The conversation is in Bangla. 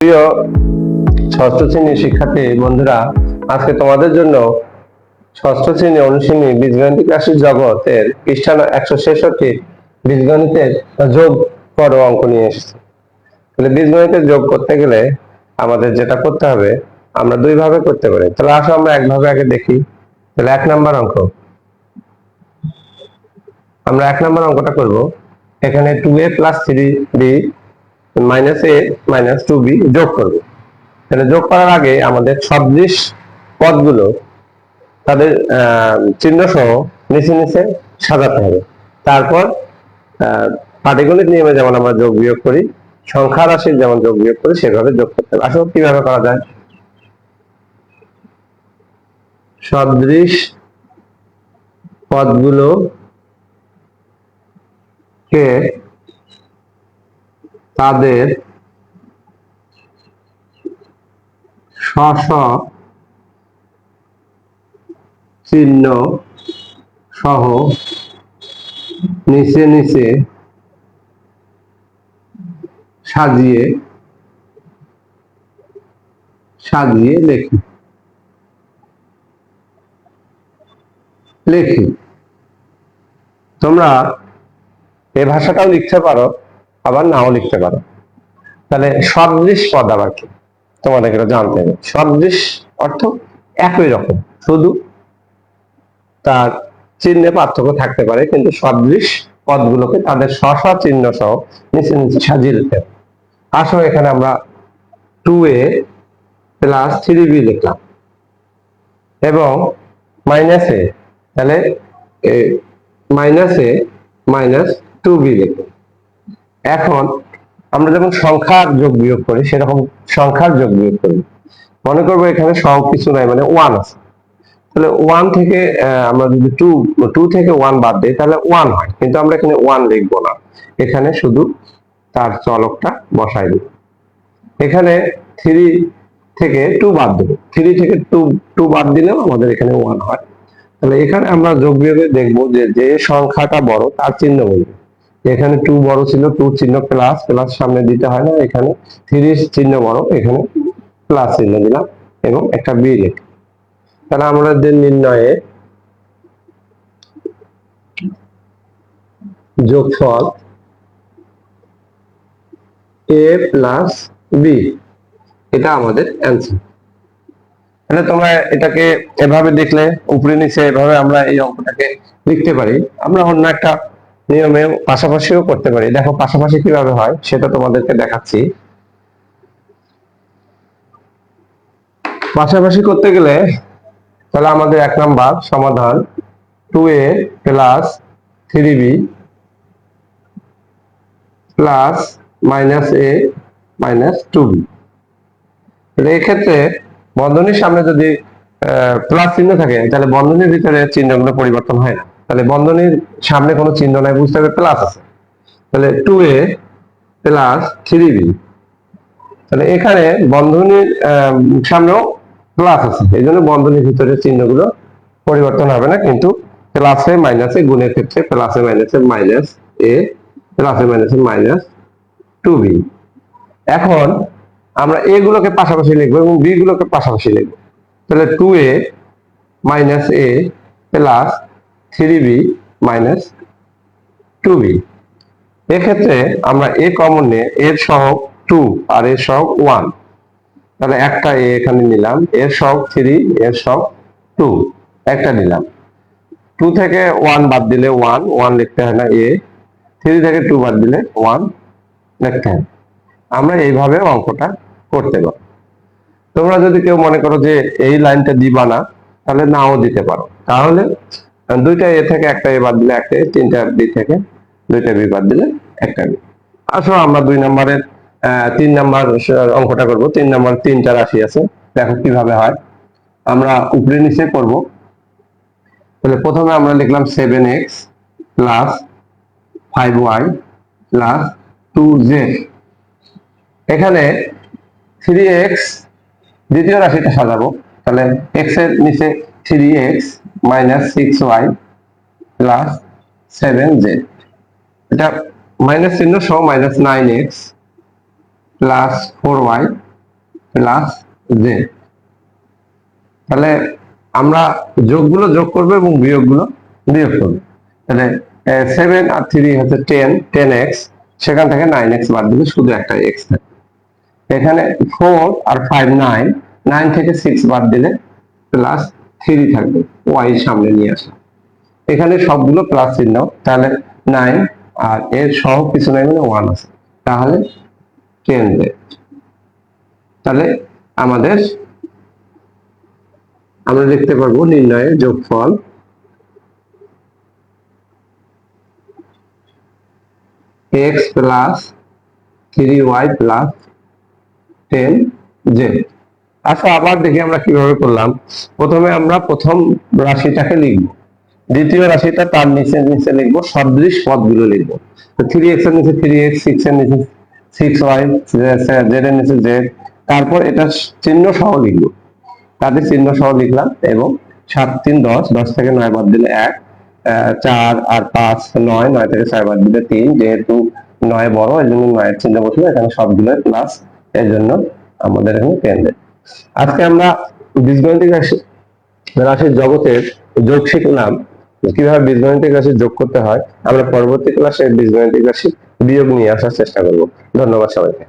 প্রিয় ষষ্ঠ শ্রেণীর শিক্ষার্থী বন্ধুরা, আজকে তোমাদের জন্য ষষ্ঠ শ্রেণী অনুশীলনী বীজগণিত রাশির জগতের পৃষ্ঠা 166 বীজগণিতের যোগ করো অঙ্ক নিয়ে এসেছি। তাহলে বীজগণিতের যোগ করতে গেলে আমাদের যেটা করতে হবে, আমরা দুই ভাবে করতে পারি। তাহলে আসো আমরা একভাবে আগে দেখি। তাহলে 1 নম্বর অঙ্ক, আমরা 1 নম্বর অঙ্কটা করব। এখানে 2a + 3b - a - 2b যোগ করব। তাহলে যোগ করার আগে আমাদের সদৃশ পদগুলো তাদের চিহ্ন সহ নিচে নিচে সাজাতে হবে। তারপর পাটিগণিত নিয়মে যেমন আমরা যোগ বিয়োগ করি, সংখ্যা রাশির যেমন যোগ বিয়োগ করি, সেভাবে যোগ করতে হবে। আসলে কিভাবে করা যায়? সদৃশ পদগুলোকে তাদের স্ব চিহ্ন সহ নিচে নিচে সাজিয়ে লিখি। তোমরা এই ভাষাটাও লিখতে পারো, আবার নাও লিখতে পারো। তাহলে সদৃশ পদ আবার কি, তোমাদের এটা জানতে হবে। সদৃশ অর্থ একই রকম, শুধু তার চিহ্নে পার্থক্য থাকতে পারে, কিন্তু সদৃশ পদগুলোকে তাদের স্ব চিহ্ন সহ নিচে নিচে সাজিয়ে দিতে হবে। আসো এখানে আমরা 2a + 3b লিখলাম এবং -a, তাহলে -a - 2b লিখলাম। এখন আমরা যেমন সংখ্যার যোগ বিয়োগ করি, সেরকম সংখ্যার যোগ বিয়োগ করি। মনে করবো এখানে সব কিছু নাই, মানে 1 আছে। তাহলে 1 থেকে আমরা যদি 2 থেকে 1 বাদ দিই, তাহলে 1 হয়, কিন্তু আমরা এখানে 1 লিখবো না, এখানে শুধু তার চলকটা বসাই দিব। এখানে 3 থেকে 2 বাদ দেব, 3 থেকে 2 বাদ দিলেও আমাদের এখানে 1 হয়। তাহলে এখানে আমরা যোগ বিয়োগে দেখবো যে সংখ্যাটা বড় তার চিহ্ন বলবো। এখানে 2 বড় ছিল, 2 চিহ্ন প্লাস, সামনে দিতে হয় না। এখানে 3 চিহ্ন বড়, এখানে প্লাস চিহ্ন দিলাম এবং একটা বি লিখলাম। তাহলে আমাদের নির্ণয়ে যোগফল a + b, এটা আমাদের অ্যান্সার। তাহলে তোমরা এটাকে এভাবে দেখলে, উপরে নিচে এভাবে আমরা এই অঙ্কটাকে লিখতে পারি। আমরা অন্য একটা নিয়মে পাশাপাশিও করতে পারি। দেখো পাশাপাশি কিভাবে হয় সেটা তোমাদেরকে দেখাচ্ছি। পাশাপাশি করতে গেলে তাহলে আমাদের 1 নাম্বার সমাধান 2a + 3b + -a - 2b। এই ক্ষেত্রে বন্ধনীর সামনে যদি প্লাস চিহ্ন থাকে, তাহলে বন্ধনীর ভিতরে চিহ্নগুলো পরিবর্তন হয় না। তাহলে বন্ধনীর সামনে কোনো চিহ্ন নাই, বুঝতে হবে প্লাস আছে। তাহলে 2a + 3b, তাহলে এখানে বন্ধনীর সামনেও প্লাস আছে, এই জন্য বন্ধনীর ভিতরে চিহ্নগুলো পরিবর্তন হবে না, কিন্তু প্লাসে মাইনাসে গুণের ক্ষেত্রে প্লাসে মাইনাসে -a, প্লাসে মাইনাসে -2b। এখন আমরা a গুলোকে পাশাপাশি লিখবো এবং b গুলোকে পাশাপাশি লিখবো। তাহলে 2a - a + 3b - 2b। এক্ষেত্রে আমরা a কমন নিয়ে এর সহগ 2 আর এর সহগ 1, তাহলে একটা a এখানে নিলাম, এর সহগ 3, এর সহগ 2 একটা নিলাম। 2 থেকে 1 বাদ দিলে 1 লিখতে হয় না, a 3 থেকে 2 বাদ দিলে 1 লিখতে হয়। আমরা এইভাবে অঙ্কটা করতে পারি। তোমরা যদি কেউ মনে করো যে এই লাইনটা দিবা না, তাহলে নাও দিতে পারো। তাহলে দুইটা এ থেকে একটা এ বাদ দিলে একটা এ, তিনটা বি থেকে দুইটা বি বাদ দিলে একটা বি। আসো আমরা 2 নম্বরের 3 নম্বর অঙ্কটা করব। 3 নম্বর 3টা রাশি আছে, দেখো কিভাবে হয়। আমরা উপরে নিচে করব। তাহলে প্রথমে আমরা লিখলাম 7x + 5y + 2z। এখানে 3x দ্বিতীয় রাশিটা সাজাবো। তাহলে x এর নিচে 3x - 6y + 7z, এটা মাইনাস চিহ্ন সহ -9x + 4y প্লাস জে। তাহলে আমরা যোগগুলো যোগ করবো এবং বিয়োগগুলো বিয়োগ করবো। তাহলে 7 আর 3 হচ্ছে 10, 10x, সেখান থেকে 9x বাদ দিলে শুধু একটা x থাকে। এখানে 4 আর 5 9, 9 থেকে 6 বাদ দিলে প্লাস 3 থাকবে, y সামনে নিয়ে আসলাম। এখানে সবগুলো প্লাস চিহ্ন, তাহলে 9 আর এর সহ কিছু নাই মানে 1 আছে, তাহলে 10 দেয়। তাহলে আমাদের আমরা দেখতে পারবো নির্ণয়ের যোগফল x plus 3y plus 10z। আচ্ছা, আবার দেখি আমরা কিভাবে করলাম। প্রথমে আমরা প্রথম রাশিটাকে লিখব, দ্বিতীয় রাশিটা তার নিচে নিচে লিখবো, সদৃশ পদগুলো লিখবো। তো 3x এর নিচে 3x, 6 এর নিচে 6y, z এর নিচে z, তারপর এটা চিহ্ন সহ লিখবো। তাদের চিহ্ন সহ লিখলাম এবং 7 3 10, 10 থেকে 9 বাদ দিলে 1, 4 আর 5 9, 9 থেকে 6 বাদ দিলে 3, যেহেতু 9 বড় এর জন্য 9 এর চিহ্ন বসলো, এখানে সবগুলো প্লাস, এর জন্য আমাদের এখানে 10 দেয়। আজকে আমরা বীজগণিতিক রাশির জগতের যোগ শিখলাম, কিভাবে বীজগণিতিক রাশি যোগ করতে হয়। আমরা পরবর্তী ক্লাসে বীজগণিতিক রাশি বিয়োগ নিয়ে আসার চেষ্টা করব। ধন্যবাদ সবাইকে।